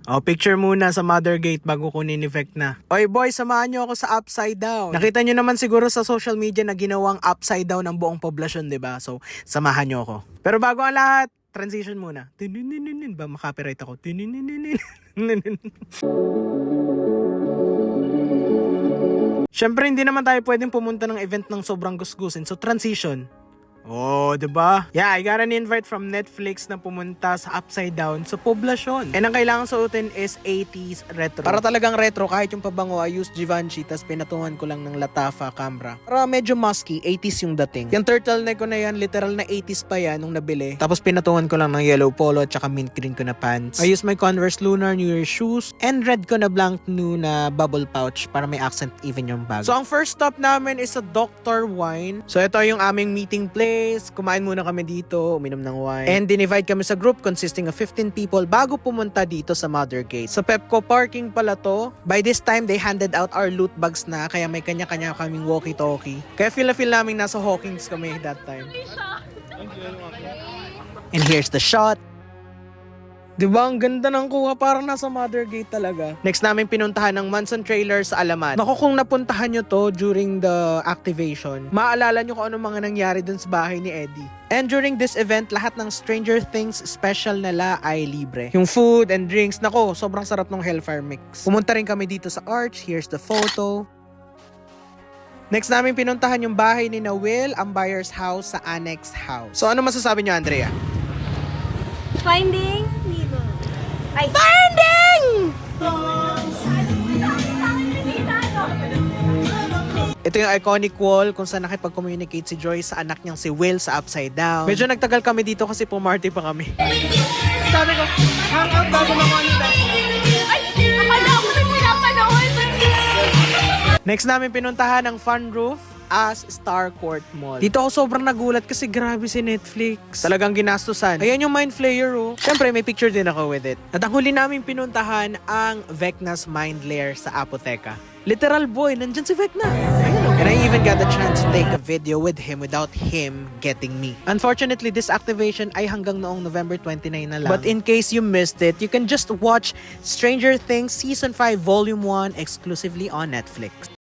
Oh, picture muna sa mother gate bago kunin effect na. Oy boy, samahan nyo ako sa upside down. Nakita nyo naman siguro sa social media na ginawang upside down ng buong poblasyon, 'di ba? So, samahan nyo ako. Pero bago ang lahat, transition muna. Ba makapiright ako. Siyempre, hindi naman tayo pwedeng pumunta ng event ng sobrang gusgusin. So, transition. Oh, diba? Yeah, I got an invite from Netflix na pumunta sa Upside Down sa poblasyon. And ang kailangan suotin is 80s retro. Para talagang retro, kahit yung pabango, I used Givenchy, tas pinatungan ko lang ng Latafa camera. Para medyo musky, 80s yung dating. Yung turtleneck ko na yan, literal na 80s pa yan nung nabili. Tapos pinatungan ko lang ng yellow polo at saka mint green ko na pants. I used my Converse Lunar New Year shoes and red ko na blank new na bubble pouch para may accent even yung bag. So ang first stop namin is sa Dr. Wine. So ito yung aming meeting place. Kumain muna kami dito, uminom ng wine. And dinivide kami sa group consisting of 15 people bago pumunta dito sa Mother Gate. Sa Pepco parking pala to. By this time, they handed out our loot bags na, kaya may kanya-kanya kaming walkie-talkie. Kaya feel namin nasa Hawkins kami that time. And here's the shot. Diba? Ang ganda ng kuha. Parang nasa Mother Gate talaga. Next namin pinuntahan ng Manson Trailer sa Alaman. Naku, kung napuntahan nyo to during the activation, maaalala nyo kung ano mga nangyari dun sa bahay ni Eddie. And during this event, lahat ng Stranger Things special nila ay libre. Yung food and drinks, nako, sobrang sarap ng Hellfire Mix. Pumunta rin kami dito sa Arch. Here's the photo. Next namin pinuntahan yung bahay ni Will, ang buyer's house sa Annex House. So ano masasabi nyo, Andrea? Finding Nemo. Ay. Finding! Ito yung iconic wall kung saan nakipag-communicate si Joy sa anak niyang si Will sa Upside Down. Medyo nagtagal kami dito kasi pumarty pa kami. Sabi ko, hang out bago mamonita. Ay, akala ko na pinapanahon. Next namin pinuntahan ang Fun Roof as Starcourt Mall. Dito ako sobrang nagulat kasi grabe si Netflix. Talagang ginastusan. Ayan yung Mind Flayer, oh. Siyempre, may picture din ako with it. At ang huli namin pinuntahan ang Vecna's Mind Lair sa Apotheca. Literal boy, nandyan si Vecna. Ayun, oh. And I even got the chance to take a video with him without him getting me. Unfortunately, this activation ay hanggang noong November 29 na lang. But in case you missed it, you can just watch Stranger Things Season 5 Volume 1 exclusively on Netflix.